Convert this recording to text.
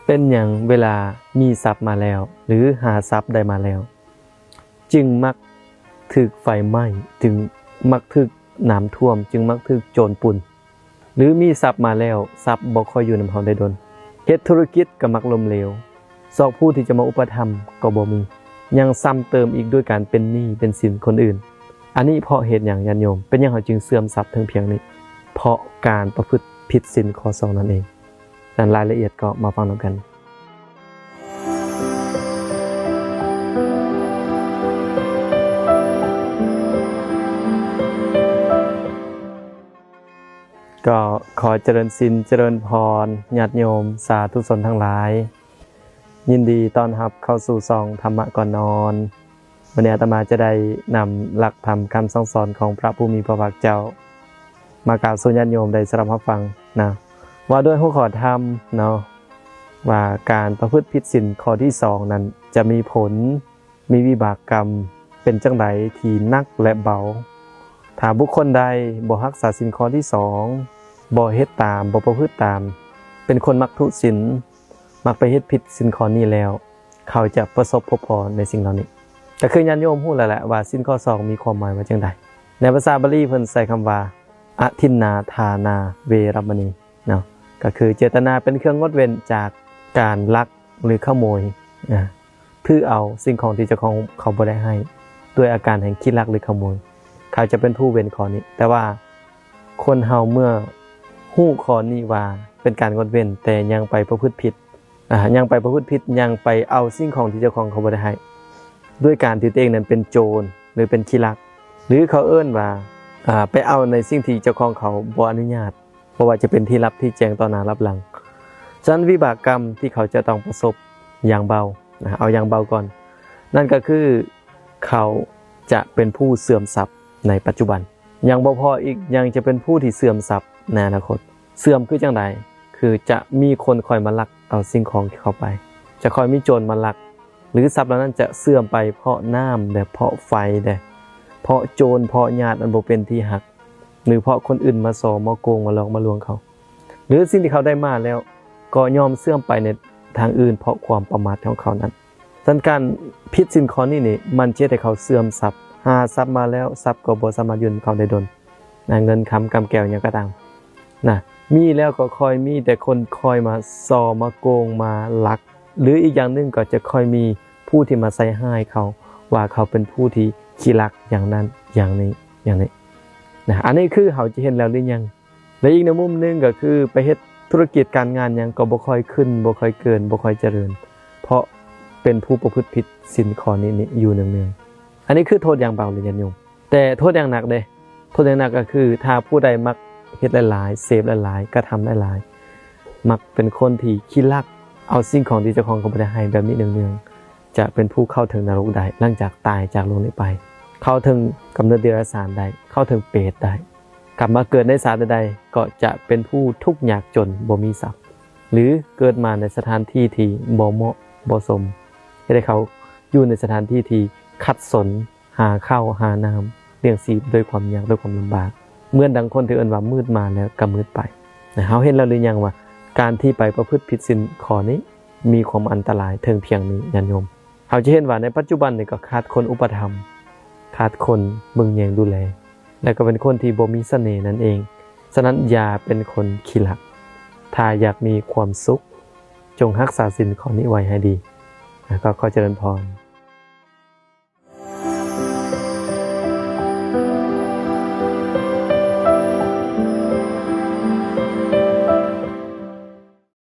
เป็นอย่างเวลามีทรัพย์มาแล้วหรือหาทรัพย์ได้มาแล้วจึงมักถึกไฟไหม้จึงมักถึกน้ำท่วมจึงมักถึกโจรปุ่นหรือมีทรัพย์มาแล้วทรัพย์บ่ค่อยอยู่นำเฮาได้ดนเฮ็ดธุรกิจก็มักล้มเหลวซอกผู้ที่จะมาอุปถัมภ์ก็บ่มียังซ้ำเติมอีกด้วยการเป็นหนี้เป็นสินคนอื่นอันนี้เพราะเหตุหยังญาติโยมเป็นหยังเฮาจึงเสื่อมทรัพย์ถึงเพียงนี้เพราะการประพฤติผิดศีลข้อ2นั่นเองนั้นรายละเอียดก็มาฟังนำกันก็ขอเจริญศีลเจริญพรญาติโยมสาธุชนทั้งหลายยินดีต้อนรับเข้าสู่ซองธรรมะก่อนนอนวันนี้อาตมาจะได้นำหลักธรรมคำสอนของพระผู้มีพระภาคเจ้ามากล่าวสู่ญาติโยมได้รับฟังนะว่าด้วยหัวข้อธรรมเนาะว่าการประพฤติผิดศีลข้อที่2นั้นจะมีผลมีวิบากกรรมเป็นจังไดที่หนักและเบาถ้าบุคคลใดบ่รักษาศีลข้อที่2บ่เฮ็ดตามบ่ประพฤติตามเป็นคนมักทุศีลมักไปเฮ็ดผิดศีลข้อนี้แล้วเขาจะประสบพบพรในสิ่งเหล่านี้ก็คือญาติโยมฮู้แล้วแหละว่าศีลข้อ2มีความหมายว่าจังไดในภาษาบาลีเพิ่นใช้คำว่าอทินนาทานาเวรมณีเนาะก็คือเจตนาเป็นเครื่องงดเว้นจากการลักหรือขโมยเพื่อเอาสิ่งของที่เจ้าของเขาบ่ได้ให้ด้วยอาการแห่งคิดลักหรือขโมยเขาจะเป็นผู้เว้นข้อนี้แต่ว่าคนเฮาเมื่อฮู้ข้อนี้ว่าเป็นการงดเว้นแต่ยังไปประพฤติผิดยังไปประพฤติผิดยังไปเอาสิ่งของที่เจ้าของเขาบ่ได้ให้ด้วยการที่ตัวเองนั้นเป็นโจรหรือเป็นขี้ลักหรือเขาเอิ้นว่าไปเอาในสิ่งที่เจ้าของเขาบ่อนุญาตเพราะว่าจะเป็นที่ลับที่แจ้งต่อหน้ารับหลังฉะนั้นวิบากกรรมที่เขาจะต้องประสบอย่างเบาเอาอย่างเบาก่อนนั่นก็คือเขาจะเป็นผู้เสื่อมทรัพย์ในปัจจุบันยังบ่พออีกยังจะเป็นผู้ที่เสื่อมทรัพย์ในอนาคตเสื่อมคือจังไดคือจะมีคนคอยมาลักเอาสิ่งของที่เขาไปจะคอยมีโจรมาลักหรือทรัพย์เหล่านั้นจะเสื่อมไปเพราะน้ำและเพราะไฟเพราะโจรเพราะญาติอันบ่เป็นที่หักหรือเพราะคนอื่นมาสอมาโกงมาหลอกมาลวงเขาหรือสิ่งที่เขาได้มาแล้วก็ยอมเสื่อมไปในทางอื่นเพราะความประมาทของเขานั้นฉะนั้นการผิดศีลข้อนี้นี่มันจะให้เขาเสื่อมทรัพย์หาทรัพย์มาแล้วทรัพย์ก็บ่สามารถยืนเขาได้ดลเงินคำกำแก้วหยังก็ตามมีแล้วก็คอยมีแต่คนคอยมาซอมาโกงมาลักหรืออีกอย่างนึงก็จะคอยมีผู้ที่มาใส่ร้ายเขาว่าเขาเป็นผู้ที่ขี้ลักอย่างนั้นอย่างนี้อันนี้คือเขาจะเห็นแล้วหรือยังและอีกในมุมนึงก็คือไปเฮ็ดธุรกิจการงานยังก็บ่ค่อยขึ้นบ่ค่อยเกินบ่ค่อยเจริญเพราะเป็นผู้ประพฤติผิดศีลข้อนี้อยู่เนืองๆอันนี้คือโทษอย่างเบาเลยญาติโยมแต่โทษอย่างหนักเด้โทษอย่างหนักก็คือถ้าผู้ใดมักเฮ็ดหลายๆเสพหลายๆกระทำหลายๆมักเป็นคนที่ขี้ลักเอาสิ่งของที่เจ้าของเขาบ่ได้ให้แบบนี้เนืองๆจะเป็นผู้เข้าถึงนรกได้หลังจากตายจากโลกนี้ไปเข้าถึงกำเนิดเดรัจฉานได้เข้าถึงเปรตได้กลับมาเกิดในสถานใดก็จะเป็นผู้ทุกข์ยากจนบ่มีทรัพย์หรือเกิดมาในสถานที่ที่บ่เหมาะบ่สมให้เขาอยู่ในสถานที่ที่ขัดสนหาข้าวหาน้ำเลี้ยงชีพด้วยความยากด้วยความลำบากเหมือนดังคนที่เอิ้นว่ามืดมาแล้วก็มืดไปเฮาเห็นแล้วหรือยังว่าการที่ไปประพฤติผิดศีลข้อนี้มีความอันตรายถึงเพียงนี้ญาติโยมเฮาจะเห็นว่าในปัจจุบันนี่ก็ขาดคนอุปถัมภ์ขาดคนเบิ่งแยงดูแลและก็เป็นคนที่บ่มีเสน่ห์นั่นเองฉะนั้นอย่าเป็นคนขี้ลักถ้าอยากมีความสุขจงรักษาศีลข้อนี้ไว้ให้ดีก็ขอเจริญพร